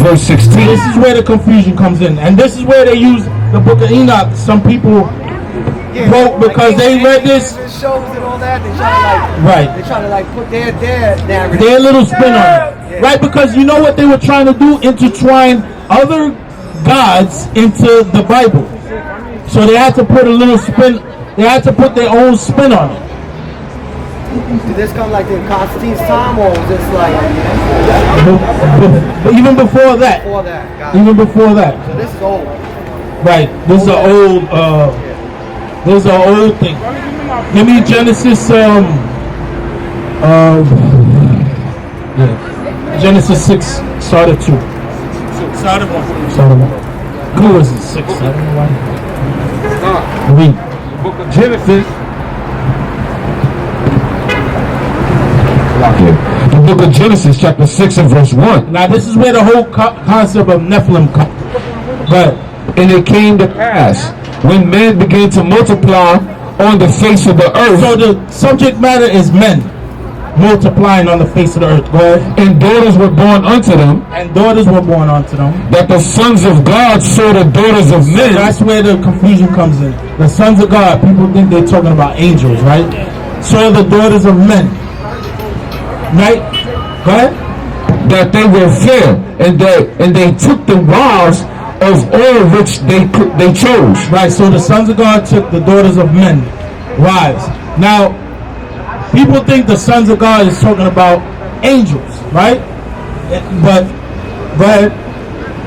verse 16. This is where the confusion comes in, and this is where they use the book of Enoch. Some people quote because they read this. Shows and all that. They try to like put their narrative, their little spin on it, right? Because you know what they were trying to do? Intertwine other gods into the Bible. So they had to put a little spin. They had to put their own spin on it. Did this come like in Constantine's time, or was this like even before that? Before that, even before that. So this is old. Right. This is an old. This is an old thing. Give me Genesis. Genesis 6, start at 2. Start at 1. Start at 1. Who was it? 6. I don't know why. Read. Book of Genesis. The book of Genesis, chapter 6 and verse 1. Now this is where the whole concept of Nephilim comes. But and it came to pass when men began to multiply on the face of the earth. So the subject matter is men multiplying on the face of the earth. Go ahead. And daughters were born unto them. And daughters were born unto them. That the sons of God saw the daughters of men. So that's where the confusion comes in. The sons of God, people think they're talking about angels, right? Saw the daughters of men. Right? Go ahead. That they were fair, and they took the wives of all which they chose. Right, so the sons of God took the daughters of men, wives. Now, people think the sons of God is talking about angels, right? But, go ahead.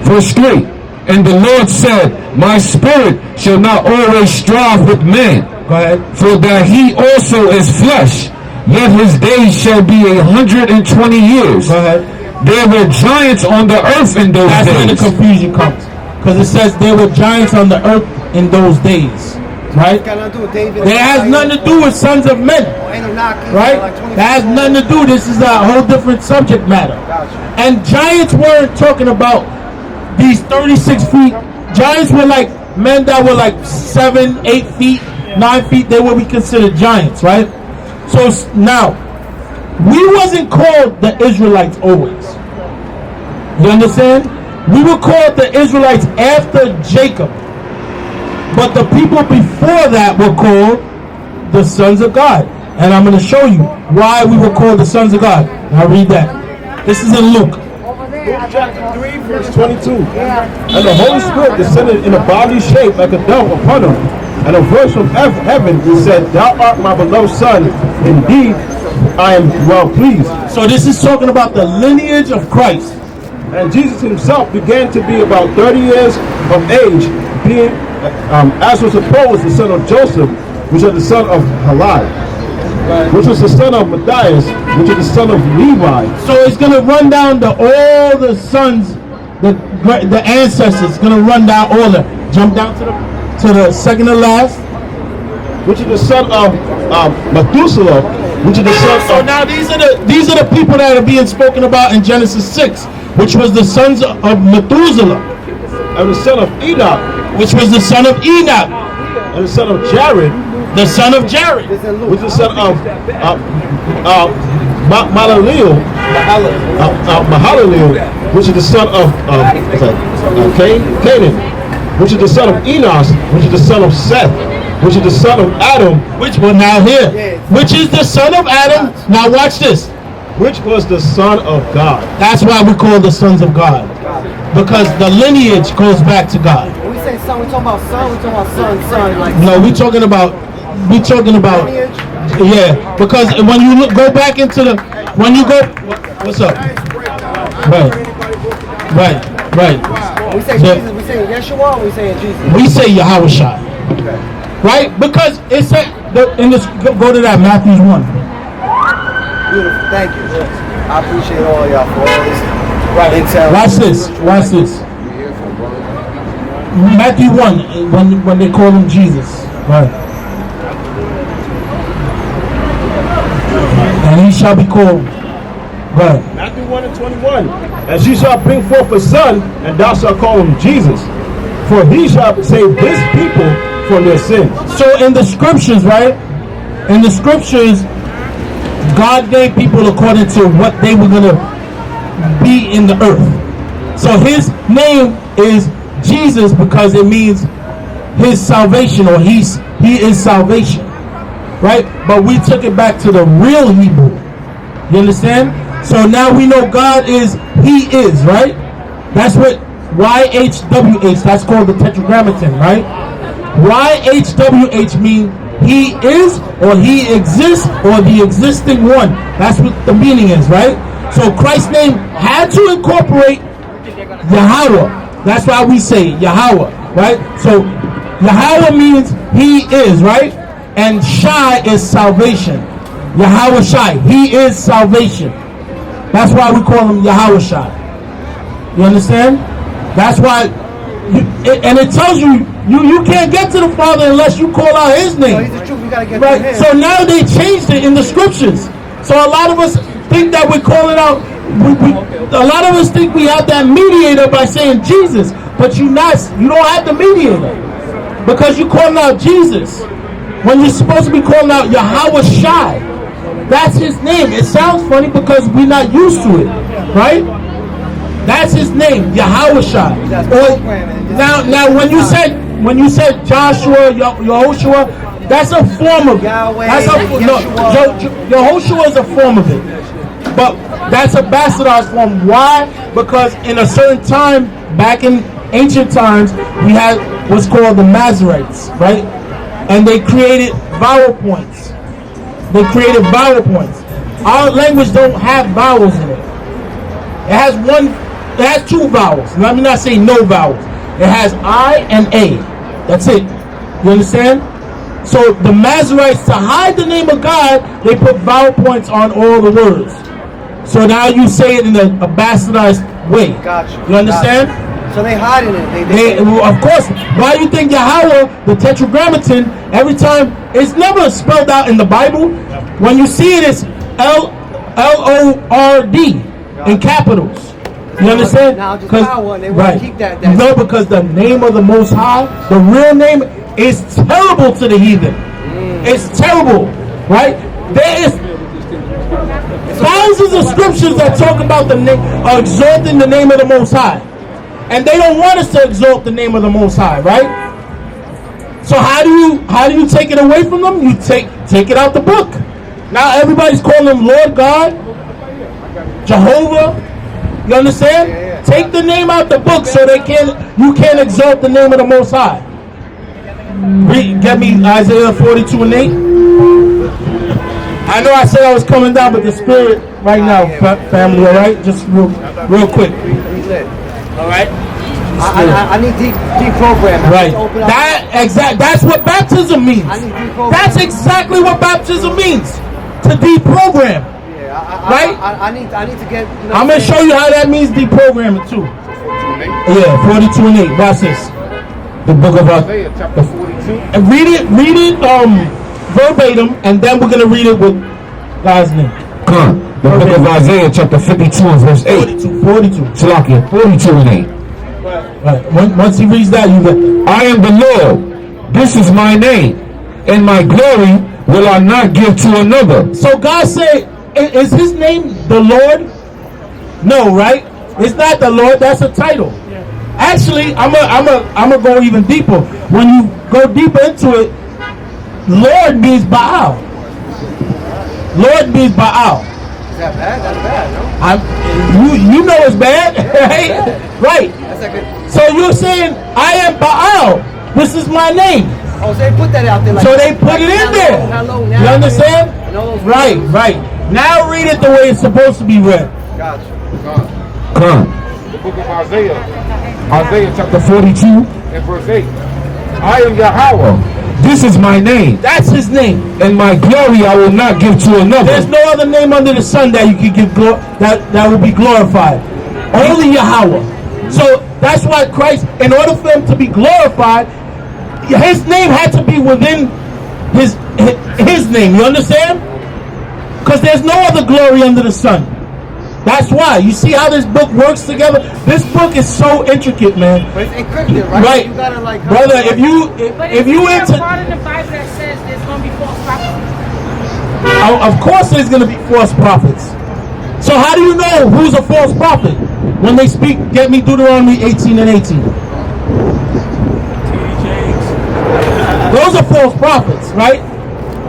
Verse 3. And the Lord said, my spirit shall not always strive with man. Go ahead. For that he also is flesh. Yet his days shall be 120 years. Go ahead. There were giants on the earth in those days. That's where the confusion comes. Because it says there were giants on the earth in those days. Right? It has nothing to do with sons of men. Right? That has nothing to do. This is a whole different subject matter. And giants weren't talking about these 36 feet. Giants were like men that were like 7, 8 feet, 9 feet. They would be considered giants, right? So now, we wasn't called the Israelites always. You understand? We were called the Israelites after Jacob. But the people before that were called the sons of God. And I'm going to show you why we were called the sons of God. Now read that. This is in Luke. Luke chapter 3, verse 22. And the Holy Spirit descended in a bodily shape like a dove upon him. And a voice from heaven, he said, thou art my beloved son. Indeed, I am well pleased. So this is talking about the lineage of Christ. And Jesus himself began to be about 30 years of age, being, as was supposed, the son of Joseph, which is the son of Halai, which was the son of Matthias, which is the son of Levi. So it's going to run down all the sons, the ancestors. It's going to run down all the, jump down to the second to last, which is the son of Methuselah, which is the son so of... now these are the people that are being spoken about in Genesis 6, which was the sons of Methuselah, and the son of Enoch, which was the son of Enoch, and the son of Jared, the son of Jared, which is the son of Mahalalel, which is the son of Canaan, which is the son of Enos, which is the son of Seth, which is the son of Adam, which was now here, which is the son of Adam. Now watch this. Which was the son of God. That's why we call the sons of God, because the lineage goes back to God. When we say son, we talking about son. We talking about son. Like no, we talking about. Lineage? Yeah, because when you go back into the, when you go, what's up? Right. We say Jesus, we say Yeshua, or we say Jesus? We say Yahushua. Okay. Right? Because it said, in this, go to that, Matthew 1. Beautiful, thank you. I appreciate all y'all for all this. Watch this. Matthew 1, when they call him Jesus. Right. And he shall be called. Right. Matthew 1 and 21. And she shall bring forth a son, and thou shalt call him Jesus. For he shall save his people from their sins. So in the scriptures, right? In the scriptures, God gave people according to what they were going to be in the earth. So his name is Jesus because it means his salvation, or he is salvation, right? But we took it back to the real Hebrew. You understand? So now we know God is, he is, right? That's what YHWH, that's called the tetragrammaton, right? YHWH means he is, or he exists, or the existing one. That's what the meaning is, right? So Christ's name had to incorporate Yahweh. That's why we say Yahweh, right? So Yahweh means he is, right? And Shai is salvation. Yahweh Shai, he is salvation. That's why we call him Yahweh Shai. You understand? That's why, and it tells you, you can't get to the Father unless you call out his name. So he's the truth, we gotta get right? to him. So now they changed it in the scriptures. So a lot of us think that we're calling out, a lot of us think we have that mediator by saying Jesus, but you don't have the mediator because you're calling out Jesus when you're supposed to be calling out Yahweh Shai. That's his name. It sounds funny because we're not used to it, right? That's his name, Yahweh Shai. Now when you said Joshua, Yehoshua, that's a form of it. Yehoshua is a form of it, but that's a bastardized form. Why? Because in a certain time, back in ancient times, we had what's called the Masoretes, right? And they created vowel points. Our language don't have vowels in it. It has two vowels. Let me not say no vowels. It has I and A. That's it. You understand? So the Masoretes, to hide the name of God, they put vowel points on all the words. So now you say it in a bastardized way. Gotcha. You understand? Gotcha. So they hide in it. They of course. Why do you think Yahweh, the tetragrammaton, every time, it's never spelled out in the Bible. When you see it, it's Lord in capitals. You understand? Now just power, and they want to keep that. No, because the name of the Most High, the real name, is terrible to the heathen. It's terrible, right? There is thousands of scriptures that talk about the name, exalting the name of the Most High, and they don't want us to exalt the name of the Most High, right? So how do you take it away from them? You take it out the book. Now everybody's calling him Lord God, Jehovah. You understand? Yeah. Take the name out the book so you can't exalt the name of the Most High. Get me Isaiah 42 and 8. I know I said I was coming down, but the spirit right now, family, all right? Just real quick. All right? I need deprogramming. Right. That's what baptism means. That's exactly what baptism means. To deprogram. Right? I need to get. I'm gonna show you how that means deprogramming too. Yeah, 42 and 8. Watch this. The book of Isaiah, chapter 42. And read it verbatim, and then we're gonna read it with God's name. Come. The book of Isaiah, chapter 52 and verse 8. 42. Salakia, 42 and 8. Right. Once he reads that, you get that. I am the Lord. This is my name, and my glory will I not give to another. So God said, is his name the Lord? No, right? It's not the Lord. That's a title. Actually, I'm gonna go even deeper. When you go deeper into it, Lord means Baal. Lord means Baal. Is that bad? That's bad, no? You know it's bad, right? Right. That's like a, So you're saying I am Baal. This is my name. oh, so they put that out there. Like, So they put it in there. Hello, You understand? Right, right. Now read it the way it's supposed to be read. Gotcha. Come. The book of Isaiah chapter 42 and verse 8. I am Yahweh. This is my name, That's his name. and my glory I will not give to another. There's no other name under the sun that you can give that will be glorified. Only Yahweh. So that's why Christ, in order for him to be glorified, his name had to be within his name. You understand? Because there's no other glory under the sun. That's why. You see how this book works together? This book is so intricate, man. But it's encrypted, right? Right. You gotta like, brother, if you into part in the Bible that says there's going to be false prophets. of course there's going to be false prophets. So how do you know who's a false prophet? when they speak, get me Deuteronomy 18 and 18. Those are false prophets, right?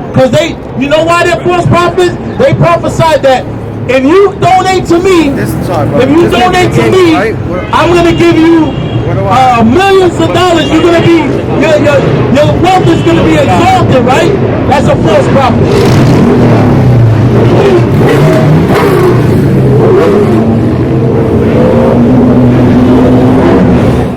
Because you know why they're false prophets? They prophesied that if you donate to me, I'm going to give you millions of dollars. You're going to be, your wealth is going to be exalted, right? That's a false prophet.